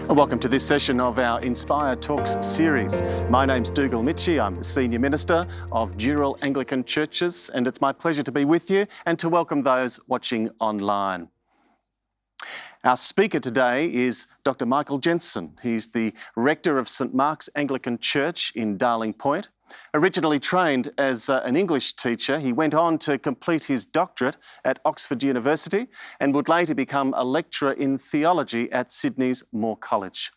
Welcome to this session of our InspireTalks series. My name's Dougal Mitchie. I'm the Senior Minister of Dural Anglican Churches, and it's my pleasure to be with you and to welcome those watching online. Our speaker today is Dr. MIchaelJensen. He's the Rector of St Mark's Anglican Church in Darling Point. Originally trained as an English teacher, he went on to complete his doctorate at Oxford University and would later become a lecturer in theology at Sydney's Moore College.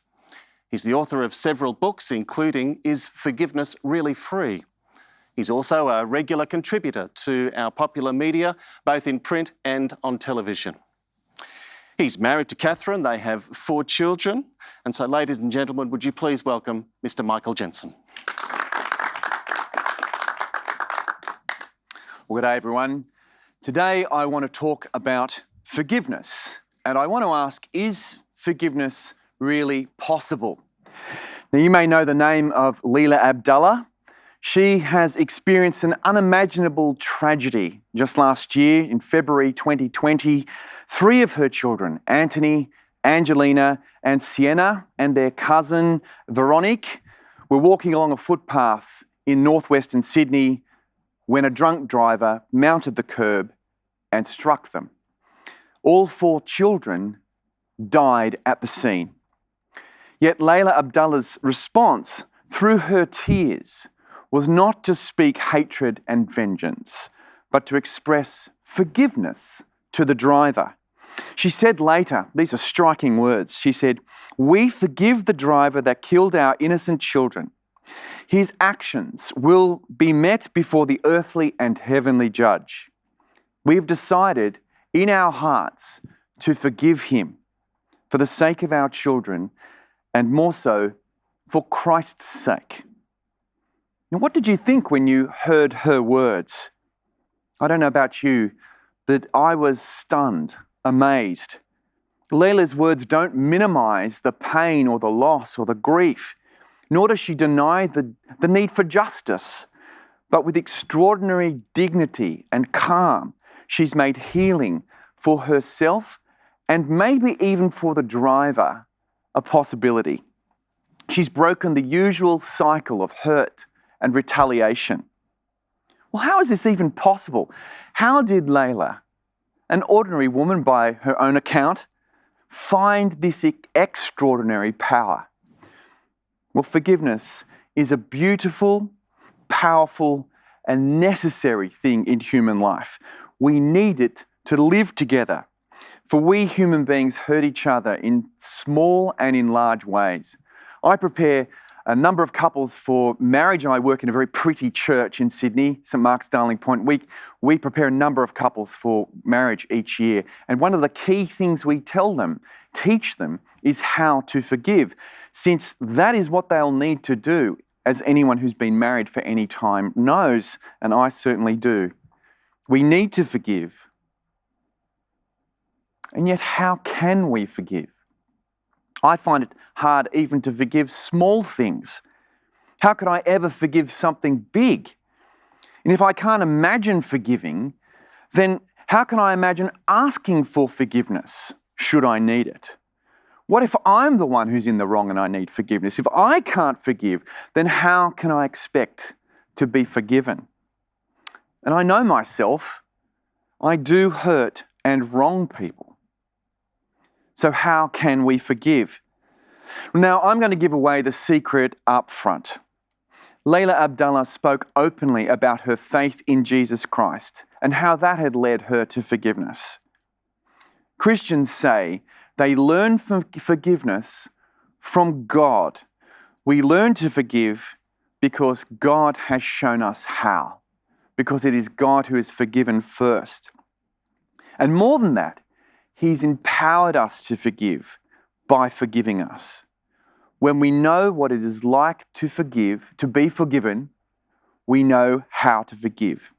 He's the author of several books, including Is Forgiveness Really Free? He's also a regular contributor to our popular media, both in print and on television. He's married to Catherine. They have 4 children. And so, ladies and gentlemen, would you please welcome Mr. MIchaelJensen. Well, good day, everyone. Today I want to talk about forgiveness. And I want to ask, is forgiveness really possible? Now, you may know the name of Leila Abdallah. She has experienced an unimaginable tragedy. Just last year, in February 2020, 3 of her children, Anthony, Angelina, and Sienna, and their cousin, Veronique, were walking along a footpath in northwestern Sydney when a drunk driver mounted the curb and struck them. All 4 children died at the scene. Yet Leila Abdallah's response, through her tears, was not to speak hatred and vengeance, but to express forgiveness to the driver. She said later, these are striking words, she said, "We forgive the driver that killed our innocent children. His actions will be met before the earthly and heavenly judge. We have decided in our hearts to forgive him for the sake of our children and more so for Christ's sake." Now, what did you think when you heard her words? I don't know about you, but I was stunned, amazed. Leila's words don't minimize the pain or the loss or the grief, nor does she deny the need for justice. But with extraordinary dignity and calm, she's made healing for herself and maybe even for the driver a possibility. She's broken the usual cycle of hurt and retaliation. Well, how is this even possible? How did Leila, an ordinary woman by her own account, find this extraordinary power? Well, forgiveness is a beautiful, powerful, and necessary thing in human life. We need it to live together, for we human beings hurt each other in small and in large ways. I prepare a number of couples for marriage, and I work in a very pretty church in Sydney, St Mark's Darling Point. We prepare a number of couples for marriage each year, and one of the key things we teach them, is how to forgive, since that is what they'll need to do, as anyone who's been married for any time knows, and I certainly do. We need to forgive. And yet, how can we forgive? I find it hard even to forgive small things. How could I ever forgive something big? And if I can't imagine forgiving, then how can I imagine asking for forgiveness should I need it? What if I'm the one who's in the wrong and I need forgiveness? If I can't forgive, then how can I expect to be forgiven? And I know myself, I do hurt and wrong people. So how can we forgive? Now, I'm going to give away the secret up front. Leila Abdallah spoke openly about her faith in Jesus Christ and how that had led her to forgiveness. Christians say they learn forgiveness from God. We learn to forgive because God has shown us how, because it is God who has forgiven first. And more than that, He's empowered us to forgive by forgiving us. When we know what it is like to forgive, to be forgiven, we know how to forgive.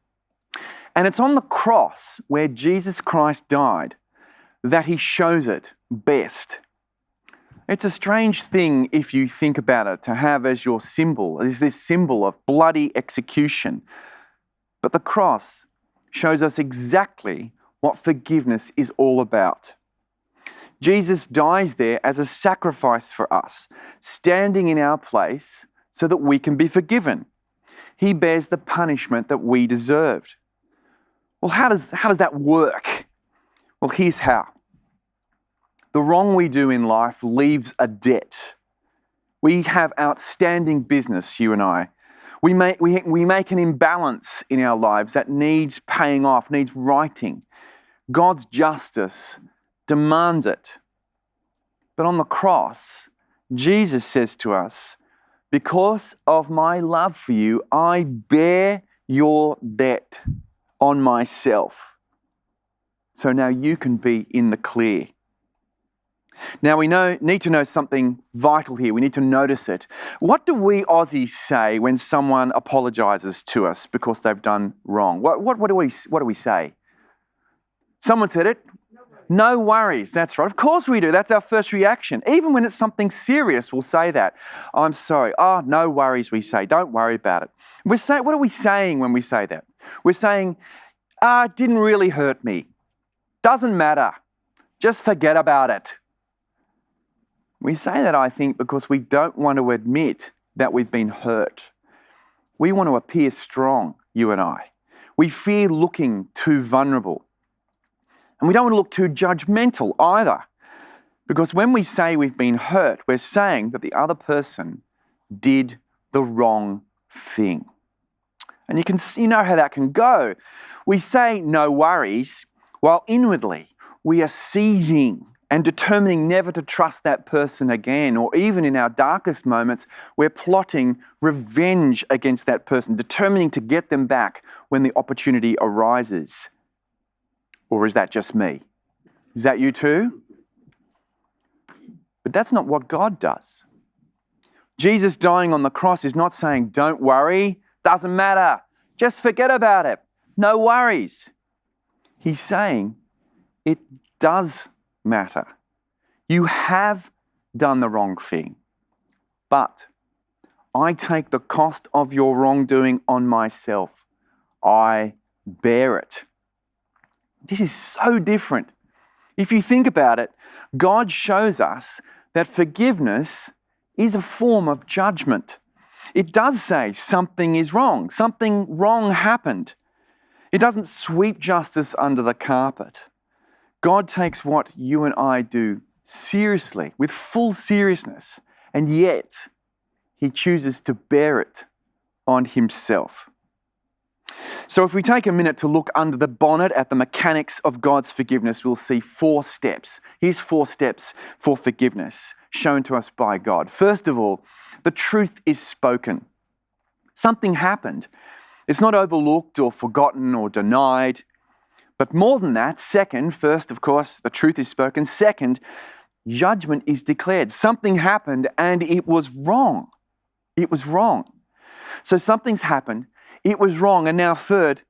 And it's on the cross where Jesus Christ died that He shows it best. It's a strange thing, if you think about it, to have as your symbol, is this symbol of bloody execution. But the cross shows us exactly what forgiveness is all about. Jesus dies there as a sacrifice for us, standing in our place so that we can be forgiven. He bears the punishment that we deserved. Well, how does that work? Well, here's how. The wrong we do in life leaves a debt. We have outstanding business, you and I. We make an imbalance in our lives that needs paying off, needs righting. God's justice demands it. But on the cross, Jesus says to us, because of my love for you, I bear your debt on myself. So now you can be in the clear. Now we need to know something vital here. We need to notice it. What do we Aussies say when someone apologises to us because they've done wrong? What do we say? Someone said it. No worries. That's right. Of course we do. That's our first reaction. Even when it's something serious, we'll say that. I'm sorry. Oh, no worries, we say. Don't worry about it. What are we saying when we say that? We're saying, it didn't really hurt me. Doesn't matter. Just forget about it. We say that, I think, because we don't want to admit that we've been hurt. We want to appear strong, you and I. We fear looking too vulnerable. And we don't want to look too judgmental either. Because when we say we've been hurt, we're saying that the other person did the wrong thing. And you know how that can go. We say no worries, while inwardly we are seething and determining never to trust that person again. Or even in our darkest moments, we're plotting revenge against that person, determining to get them back when the opportunity arises. Or is that just me? Is that you too? But that's not what God does. Jesus dying on the cross is not saying, don't worry, doesn't matter, just forget about it, no worries. He's saying, it does matter. You have done the wrong thing, but I take the cost of your wrongdoing on myself. I bear it. This is so different. If you think about it, God shows us that forgiveness is a form of judgment. It does say something is wrong. Something wrong happened. It doesn't sweep justice under the carpet. God takes what you and I do seriously, with full seriousness, and yet He chooses to bear it on Himself. So if we take a minute to look under the bonnet at the mechanics of God's forgiveness, we'll see 4 steps. Here's 4 steps for forgiveness shown to us by God. First of all, the truth is spoken. Something happened. It's not overlooked or forgotten or denied. But more than that, first, of course, the truth is spoken. Second, judgment is declared. Something happened and it was wrong. It was wrong. So something's happened. It was wrong. And now third,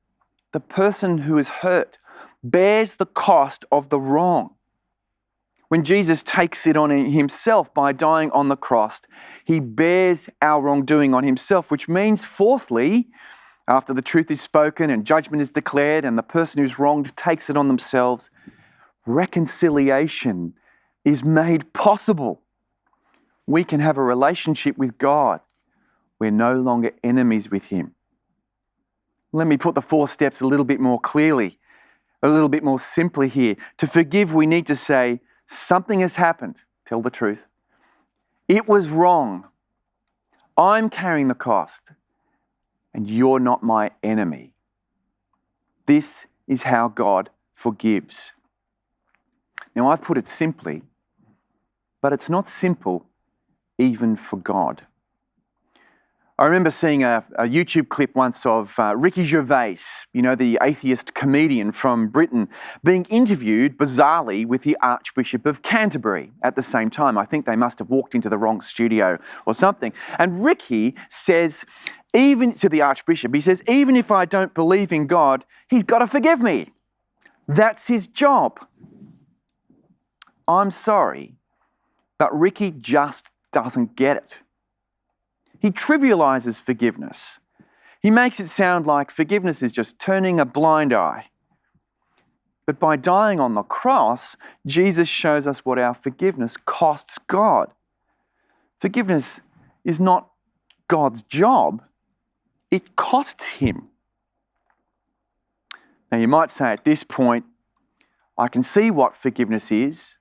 the person who is hurt bears the cost of the wrong. When Jesus takes it on Himself by dying on the cross, He bears our wrongdoing on Himself, which means, fourthly, after the truth is spoken and judgment is declared and the person who's wronged takes it on themselves, reconciliation is made possible. We can have a relationship with God. We're no longer enemies with Him. Let me put the 4 steps a little bit more clearly, a little bit more simply here. To forgive, we need to say, something has happened. Tell the truth. It was wrong. I'm carrying the cost. And you're not my enemy. This is how God forgives. Now, I've put it simply, but it's not simple even for God. I remember seeing a YouTube clip once of Ricky Gervais, the atheist comedian from Britain, being interviewed bizarrely with the Archbishop of Canterbury at the same time. I think they must have walked into the wrong studio or something. And Ricky says, even to the Archbishop, he says, even if I don't believe in God, He's got to forgive me. That's His job. I'm sorry, but Ricky just doesn't get it. He trivializes forgiveness. He makes it sound like forgiveness is just turning a blind eye. But by dying on the cross, Jesus shows us what our forgiveness costs God. Forgiveness is not God's job, it costs him. Now you might say at this point, I can see what forgiveness is.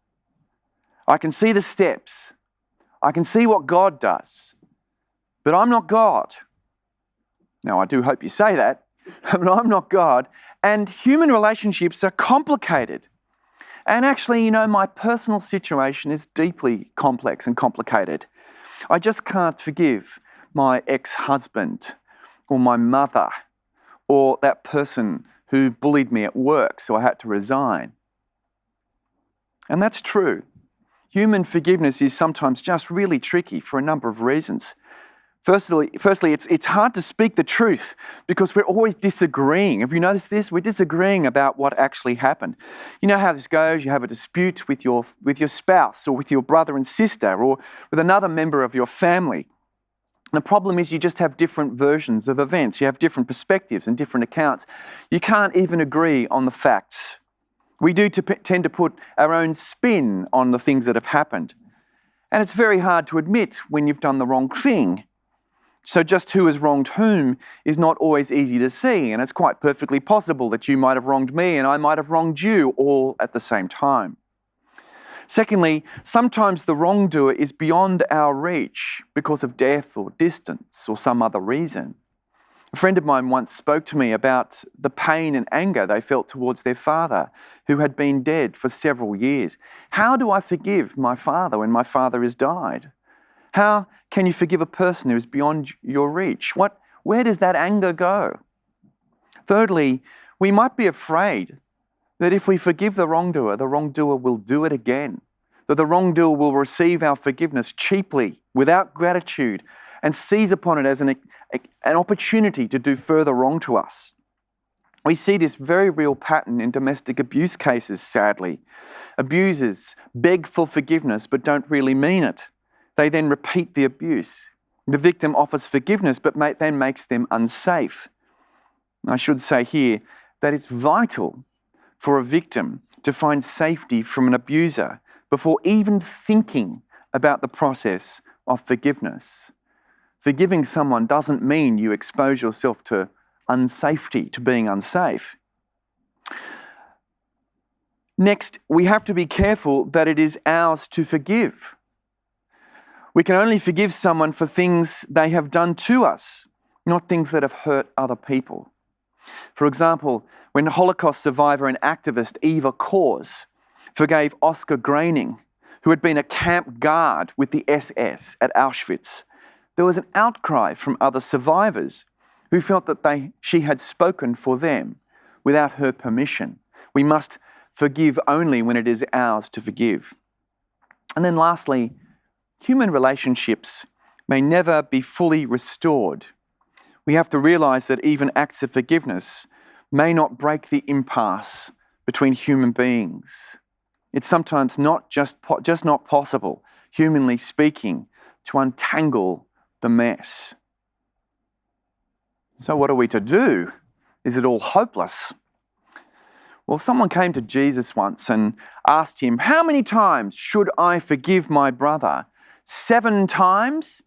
I can see the steps. I can see what God does. But I'm not God. Now I do hope you say that, but I'm not God. And human relationships are complicated. And actually, my personal situation is deeply complex and complicated. I just can't forgive my ex-husband or my mother or that person who bullied me at work, so I had to resign. And that's true. Human forgiveness is sometimes just really tricky for a number of reasons. Firstly, it's hard to speak the truth because we're always disagreeing. Have you noticed this? We're disagreeing about what actually happened. You know how this goes. You have a dispute with your spouse or with your brother and sister or with another member of your family. And the problem is you just have different versions of events. You have different perspectives and different accounts. You can't even agree on the facts. We do tend to put our own spin on the things that have happened. And it's very hard to admit when you've done the wrong thing. So just who has wronged whom is not always easy to see, and it's quite perfectly possible that you might have wronged me and I might have wronged you all at the same time. Secondly, sometimes the wrongdoer is beyond our reach because of death or distance or some other reason. A friend of mine once spoke to me about the pain and anger they felt towards their father, who had been dead for several years. How do I forgive my father when my father has died? How can you forgive a person who is beyond your reach? Where does that anger go? Thirdly, we might be afraid that if we forgive the wrongdoer will do it again, that the wrongdoer will receive our forgiveness cheaply, without gratitude, and seize upon it as an opportunity to do further wrong to us. We see this very real pattern in domestic abuse cases, sadly. Abusers beg for forgiveness but don't really mean it. They then repeat the abuse. The victim offers forgiveness but then makes them unsafe. I should say here that it's vital for a victim to find safety from an abuser before even thinking about the process of forgiveness. Forgiving someone doesn't mean you expose yourself to unsafety, to being unsafe. Next, we have to be careful that it is ours to forgive. We can only forgive someone for things they have done to us, not things that have hurt other people. For example, when Holocaust survivor and activist Eva Kors forgave Oscar Groening, who had been a camp guard with the SS at Auschwitz, there was an outcry from other survivors who felt that she had spoken for them without her permission. We must forgive only when it is ours to forgive. And then lastly, human relationships may never be fully restored. We have to realize that even acts of forgiveness may not break the impasse between human beings. It's sometimes not just not possible, humanly speaking, to untangle the mess. So what are we to do? Is it all hopeless? Well, someone came to Jesus once and asked him, "How many times should I forgive my brother? 7 times?"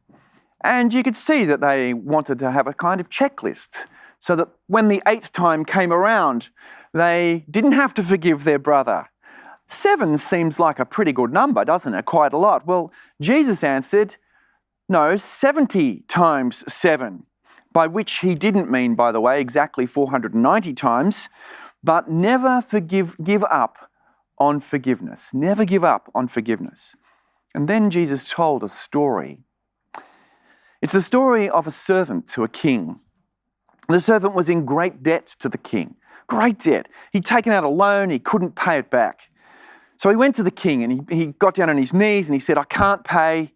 And you could see that they wanted to have a kind of checklist so that when the 8th time came around, they didn't have to forgive their brother. 7 seems like a pretty good number, doesn't it? Quite a lot. Well, Jesus answered, no, 70 times 7, by which he didn't mean, by the way, exactly 490 times, but never give up on forgiveness. Never give up on forgiveness. And then Jesus told a story. It's the story of a servant to a king. The servant was in great debt to the king. Great debt. He'd taken out a loan, he couldn't pay it back. So he went to the king and he got down on his knees and he said, "I can't pay."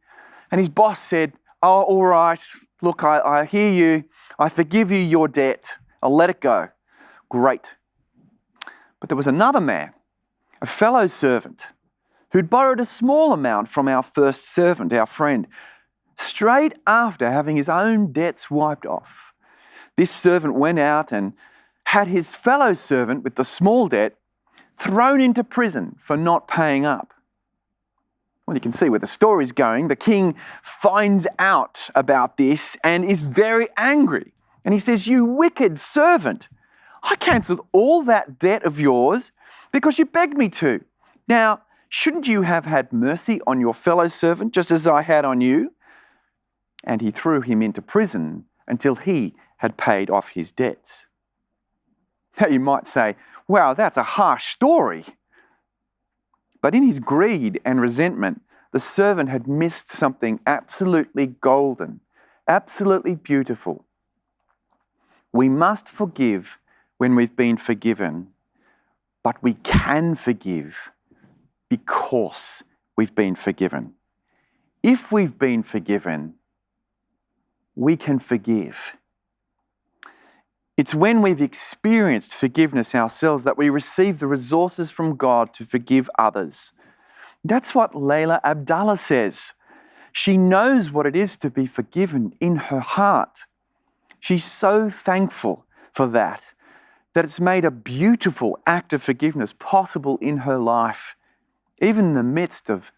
And his boss said, "Oh, all right, look, I hear you. I forgive you your debt. I'll let it go." Great. But there was another man, a fellow servant, who'd borrowed a small amount from our first servant, our friend, straight after having his own debts wiped off. This servant went out and had his fellow servant with the small debt thrown into prison for not paying up. Well, you can see where the story's going. The king finds out about this and is very angry. And he says, "You wicked servant, I cancelled all that debt of yours because you begged me to. Now, shouldn't you have had mercy on your fellow servant just as I had on you?" And he threw him into prison until he had paid off his debts. Now you might say, "Wow, that's a harsh story." But in his greed and resentment, the servant had missed something absolutely golden, absolutely beautiful. We must forgive when we've been forgiven, but we can forgive because we've been forgiven. If we've been forgiven, we can forgive. It's when we've experienced forgiveness ourselves that we receive the resources from God to forgive others. That's what Layla Abdallah says. She knows what it is to be forgiven in her heart. She's so thankful for that it's made a beautiful act of forgiveness possible in her life, even in the midst of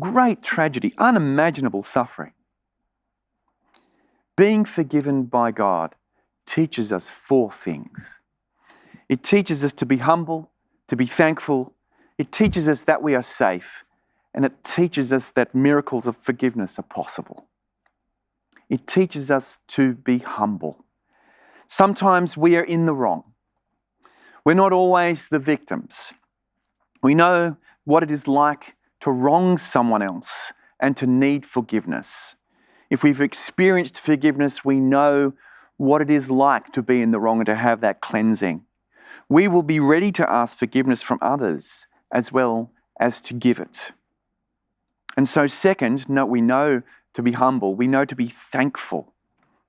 great tragedy, unimaginable suffering. Being forgiven by God teaches us 4 things. It teaches us to be humble, to be thankful. It teaches us that we are safe. And it teaches us that miracles of forgiveness are possible. It teaches us to be humble. Sometimes we are in the wrong. We're not always the victims. We know what it is like to wrong someone else and to need forgiveness. If we've experienced forgiveness, we know what it is like to be in the wrong and to have that cleansing. We will be ready to ask forgiveness from others as well as to give it. And so second, we know to be humble. We know to be thankful.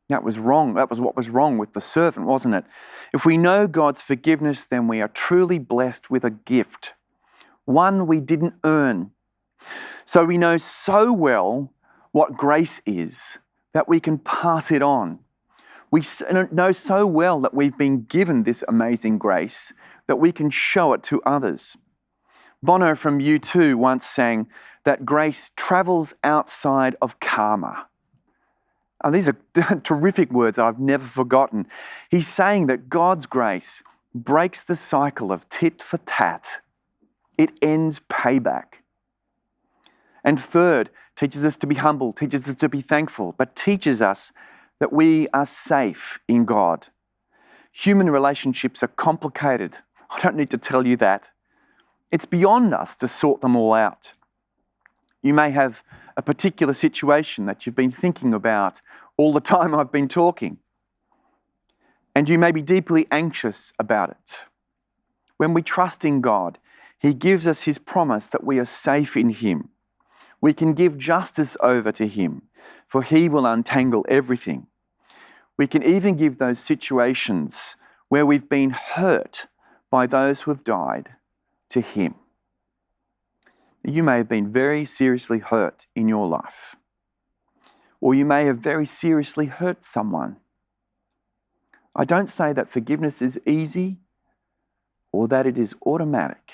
That was wrong. That was what was wrong with the servant, wasn't it? If we know God's forgiveness, then we are truly blessed with a gift, one we didn't earn. So we know so well what grace is that we can pass it on. We know so well that we've been given this amazing grace that we can show it to others. Bono from U2 once sang that grace travels outside of karma. These are terrific words I've never forgotten. He's saying that God's grace breaks the cycle of tit for tat. It ends payback. And third, teaches us to be humble, teaches us to be thankful, but teaches us that we are safe in God. Human relationships are complicated. I don't need to tell you that. It's beyond us to sort them all out. You may have a particular situation that you've been thinking about all the time I've been talking, and you may be deeply anxious about it. When we trust in God, He gives us His promise that we are safe in Him. We can give justice over to Him, for He will untangle everything. We can even give those situations where we've been hurt by those who have died to Him. You may have been very seriously hurt in your life, or you may have very seriously hurt someone. I don't say that forgiveness is easy or that it is automatic,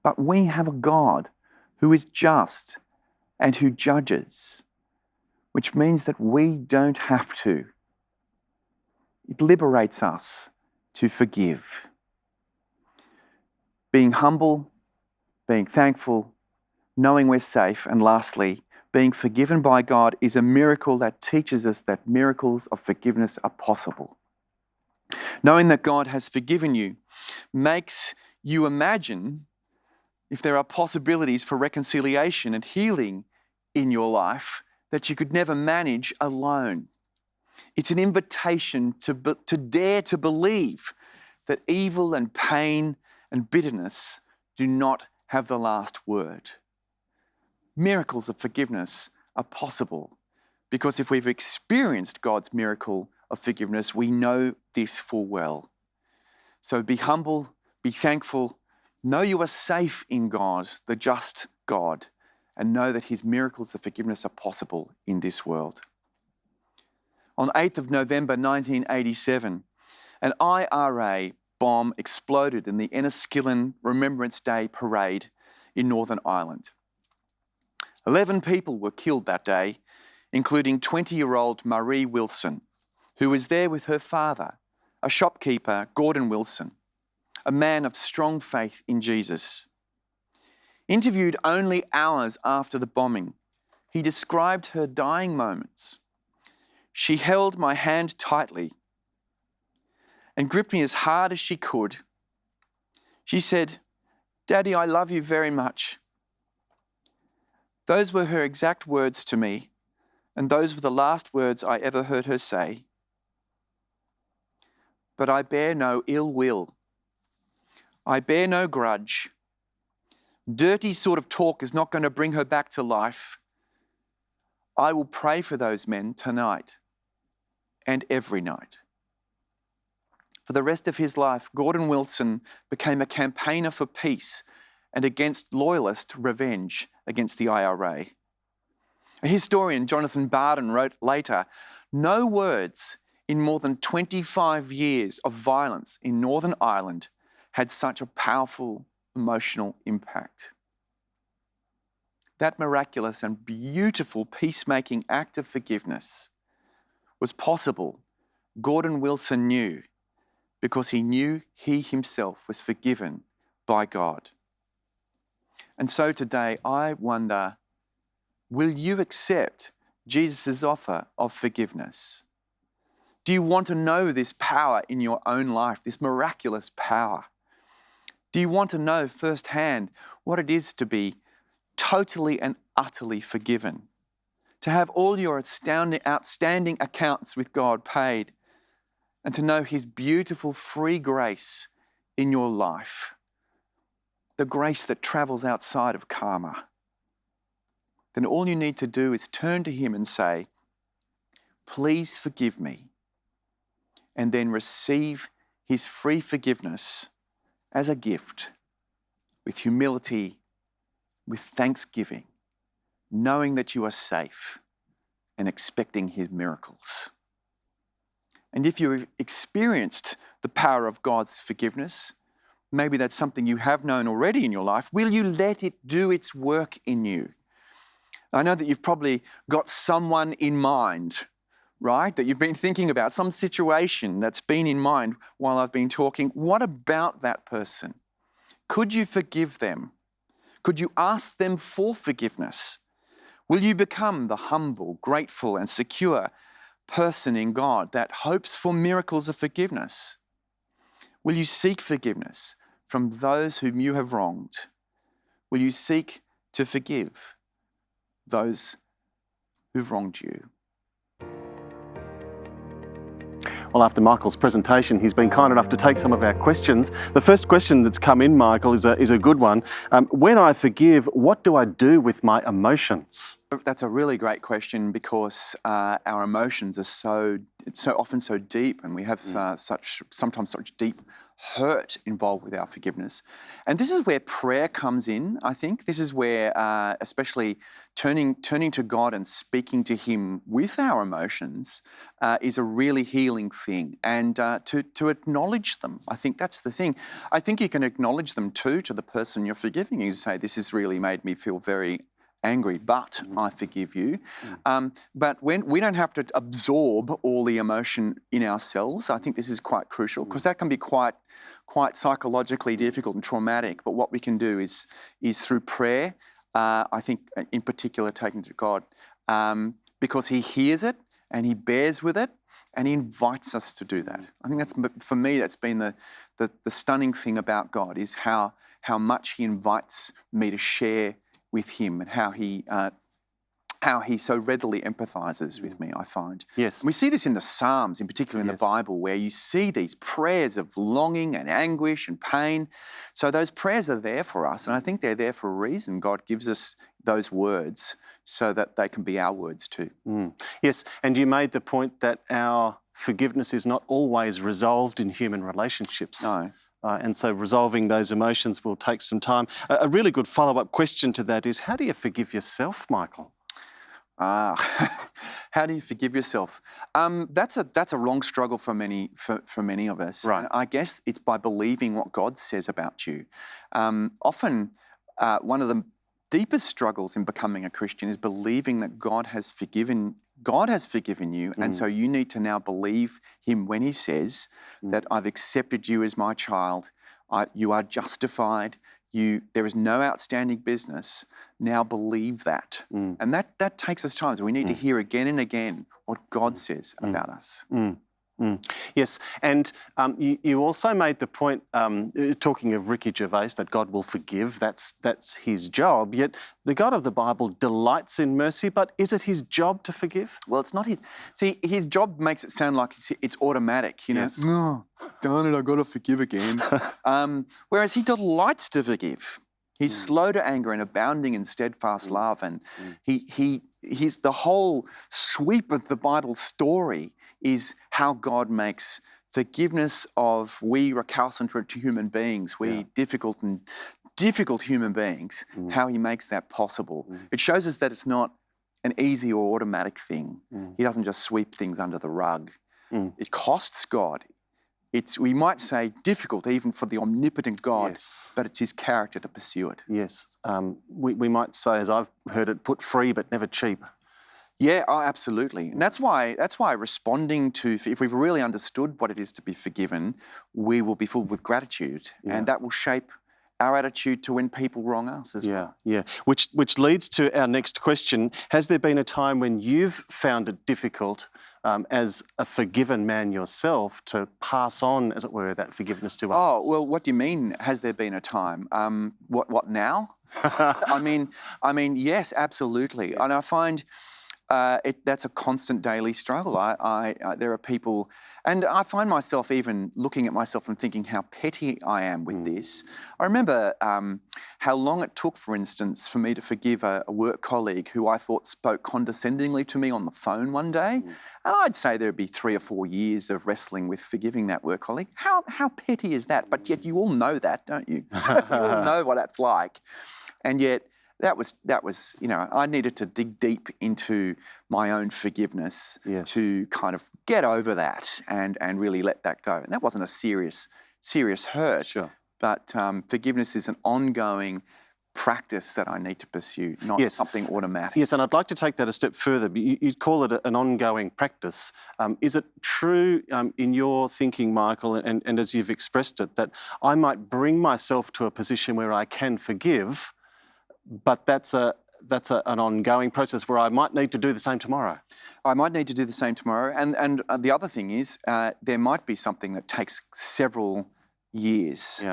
but we have a God who is just and who judges, which means that we don't have to. It liberates us to forgive. Being humble, being thankful, knowing we're safe, and lastly, being forgiven by God is a miracle that teaches us that miracles of forgiveness are possible. Knowing that God has forgiven you makes you imagine if there are possibilities for reconciliation and healing in your life that you could never manage alone. It's an invitation to dare to believe that evil and pain and bitterness do not have the last word. Miracles of forgiveness are possible because if we've experienced God's miracle of forgiveness, we know this full well. So be humble, be thankful, know you are safe in God, the just God, and know that His miracles of forgiveness are possible in this world. On 8th of November 1987, an IRA bomb exploded in the Enniskillen Remembrance Day parade in Northern Ireland. 11 people were killed that day, including 20-year-old Marie Wilson, who was there with her father, a shopkeeper, Gordon Wilson, a man of strong faith in Jesus. Interviewed only hours after the bombing, he described her dying moments. She held my hand tightly and gripped me as hard as she could. She said, "Daddy, I love you very much." Those were her exact words to me, and those were the last words I ever heard her say. But I bear no ill will. I bear no grudge. Dirty sort of talk is not going to bring her back to life. I will pray for those men tonight and every night. For the rest of his life, Gordon Wilson became a campaigner for peace and against loyalist revenge against the IRA. A historian, Jonathan Barden, wrote later, "No words in more than 25 years of violence in Northern Ireland had such a powerful emotional impact." That miraculous and beautiful peacemaking act of forgiveness was possible, Gordon Wilson knew, because he knew he himself was forgiven by God. And so today, I wonder, will you accept Jesus' offer of forgiveness? Do you want to know this power in your own life, this miraculous power? Do you want to know firsthand what it is to be totally and utterly forgiven? To have all your outstanding accounts with God paid, and to know His beautiful free grace in your life, the grace that travels outside of karma. Then all you need to do is turn to Him and say, "Please forgive me," and then receive His free forgiveness as a gift, with humility, with thanksgiving, knowing that you are safe and expecting His miracles. And if you've experienced the power of God's forgiveness, maybe that's something you have known already in your life, will you let it do its work in you? I know that you've probably got someone in mind, right, that you've been thinking about, some situation that's been in mind while I've been talking. What about that person? Could you forgive them? Could you ask them for forgiveness? Will you become the humble, grateful, and secure person in God that hopes for miracles of forgiveness? Will you seek forgiveness from those whom you have wronged? Will you seek to forgive those who've wronged you? Well, after Michael's presentation, he's been kind enough to take some of our questions. The first question that's come in, Michael, is a good one. When I forgive, what do I do with my emotions? That's a really great question, because our emotions are so often so deep, and we have sometimes such deep hurt involved with our forgiveness. And this is where prayer comes in, I think. This is where especially turning to God and speaking to Him with our emotions is a really healing thing. And to acknowledge them, I think that's the thing. I think you can acknowledge them too to the person you're forgiving. You say, "This has really made me feel very angry, but I forgive you." But when we don't have to absorb all the emotion in ourselves, I think this is quite crucial, because that can be quite psychologically difficult and traumatic. But what we can do is through prayer, I think in particular taking it to God, because He hears it and He bears with it, and He invites us to do that. I think for me, that's been the stunning thing about God, is how much He invites me to share with Him, and how He so readily empathizes with me, I find. Yes. And we see this in the Psalms, in particular in the Bible, where you see these prayers of longing and anguish and pain. So those prayers are there for us, and I think they're there for a reason. God gives us those words so that they can be our words too. Yes, and you made the point that our forgiveness is not always resolved in human relationships. No. And so resolving those emotions will take some time. A really good follow-up question to that is, how do you forgive yourself, Michael? How do you forgive yourself? That's a long struggle for many of us. Right. And I guess it's by believing what God says about you. Often, one of the deepest struggles in becoming a Christian is believing that God has forgiven you, and so you need to now believe Him when He says that I've accepted you as my child. You are justified. There is no outstanding business. Now believe that. And that takes us time. So we need to hear again and again what God says about us. Yes, and you also made the point, talking of Ricky Gervais, that God will forgive. That's His job. Yet the God of the Bible delights in mercy, but is it His job to forgive? Well, it's not His. See, His job makes it sound like it's automatic. You know, Yes. oh, darn it, I've got to forgive again. Whereas He delights to forgive. He's slow to anger and abounding in steadfast love, and he's the whole sweep of the Bible story is how God makes forgiveness of we recalcitrant human beings, difficult human beings, how He makes that possible. It shows us that it's not an easy or automatic thing. He doesn't just sweep things under the rug. It costs God. It's, we might say, difficult even for the omnipotent God, but it's His character to pursue it. Yes. We might say, as I've heard it, put free but never cheap. Yeah, oh, absolutely. And that's why responding to, if we've really understood what it is to be forgiven, we will be filled with gratitude, and that will shape our attitude to when people wrong us as well. Yeah. Which leads to our next question. Has there been a time when you've found it difficult as a forgiven man yourself to pass on, as it were, that forgiveness to others? Oh, well, what do you mean, has there been a time? What now? I mean, yes, absolutely. And I find that's a constant daily struggle. There are people, and I find myself even looking at myself and thinking how petty I am with this. I remember how long it took, for instance, for me to forgive a work colleague who I thought spoke condescendingly to me on the phone one day. And I'd say there'd be 3 or 4 years of wrestling with forgiving that work colleague. How petty is that? But yet you all know that, don't you? You all know what that's like. And yet, that was, I needed to dig deep into my own forgiveness to kind of get over that and really let that go. And that wasn't a serious hurt. Sure. But forgiveness is an ongoing practice that I need to pursue, not something automatic. Yes, and I'd like to take that a step further. You'd call it an ongoing practice. Is it true in your thinking, Michael, and as you've expressed it, that I might bring myself to a position where I can forgive, but that's an ongoing process where I might need to do the same tomorrow? I might need to do the same tomorrow. And the other thing is there might be something that takes several years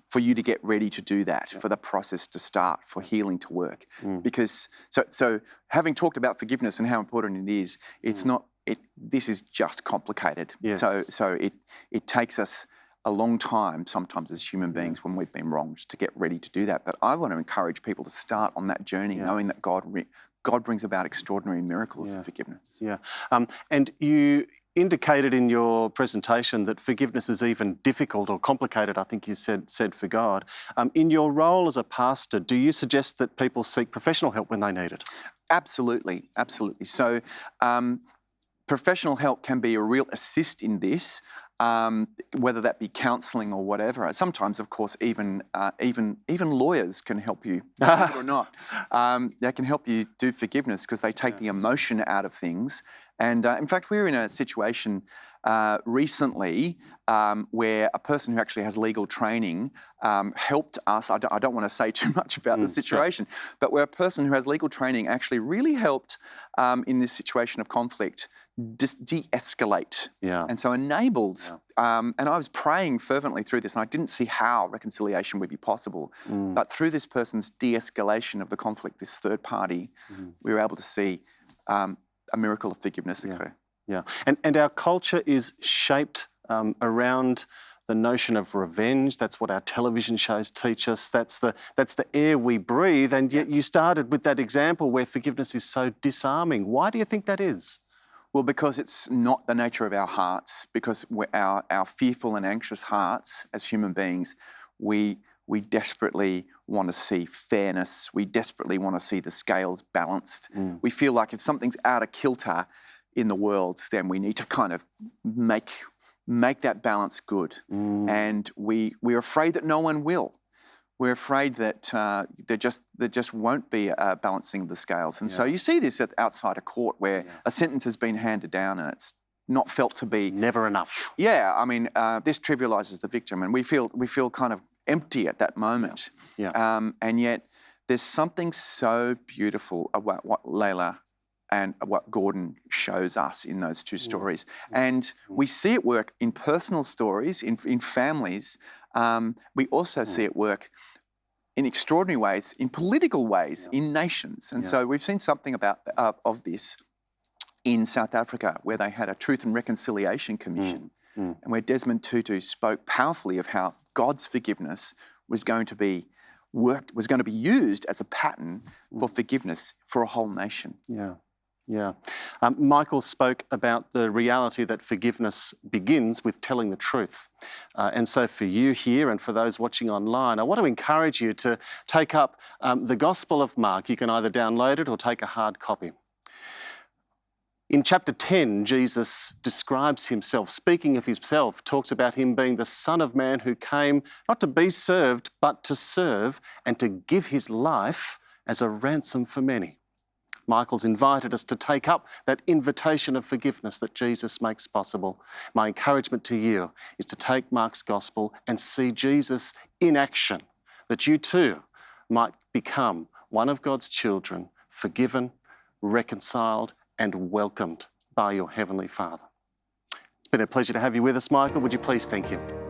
for you to get ready to do that, for the process to start, for healing to work. Because so having talked about forgiveness and how important it is, it's not. This is just complicated. Yes. So it takes us a long time sometimes as human beings when we've been wronged to get ready to do that. But I want to encourage people to start on that journey knowing that God brings about extraordinary miracles of forgiveness. Yeah. And you indicated in your presentation that forgiveness is even difficult or complicated, I think you said for God. In your role as a pastor, do you suggest that people seek professional help when they need it? Absolutely. So professional help can be a real assist in this. Whether that be counselling or whatever. Sometimes, of course, even lawyers can help you, believe it or not. They can help you do forgiveness because they take the emotion out of things. And in fact, we were in a situation recently where a person who actually has legal training helped us. I don't want to say too much about the situation, but where a person who has legal training actually really helped in this situation of conflict de-escalate. And so enabled, and I was praying fervently through this, and I didn't see how reconciliation would be possible. But through this person's de-escalation of the conflict, this third party, we were able to see a miracle of forgiveness occur. Yeah, and our culture is shaped around the notion of revenge. That's what our television shows teach us. That's the air we breathe. And yet you started with that example where forgiveness is so disarming. Why do you think that is? Well, because it's not the nature of our hearts. Because our fearful and anxious hearts, as human beings, we we desperately want to see fairness. We desperately want to see the scales balanced. We feel like if something's out of kilter in the world, then we need to kind of make that balance good. And we're afraid that no one will. We're afraid that there just won't be a balancing of the scales. And so you see this outside a court where a sentence has been handed down and it's not felt to be... It's never enough. Yeah, I mean, this trivialises the victim, and we feel kind of empty at that moment. And yet there's something so beautiful about what Layla and what Gordon shows us in those two stories. And we see it work in personal stories, in families. We also see it work in extraordinary ways, in political ways, in nations. And so we've seen something of this in South Africa, where they had a Truth and Reconciliation Commission, and where Desmond Tutu spoke powerfully of how God's forgiveness was going to be used as a pattern for forgiveness for a whole nation. Michael spoke about the reality that forgiveness begins with telling the truth. And so for you here and for those watching online, I want to encourage you to take up the Gospel of Mark. You can either download it or take a hard copy. In chapter 10, Jesus describes himself, speaking of himself, talks about him being the Son of Man who came not to be served, but to serve and to give his life as a ransom for many. Michael's invited us to take up that invitation of forgiveness that Jesus makes possible. My encouragement to you is to take Mark's gospel and see Jesus in action, that you too might become one of God's children, forgiven, reconciled, and welcomed by your Heavenly Father. It's been a pleasure to have you with us, Michael. Would you please thank him?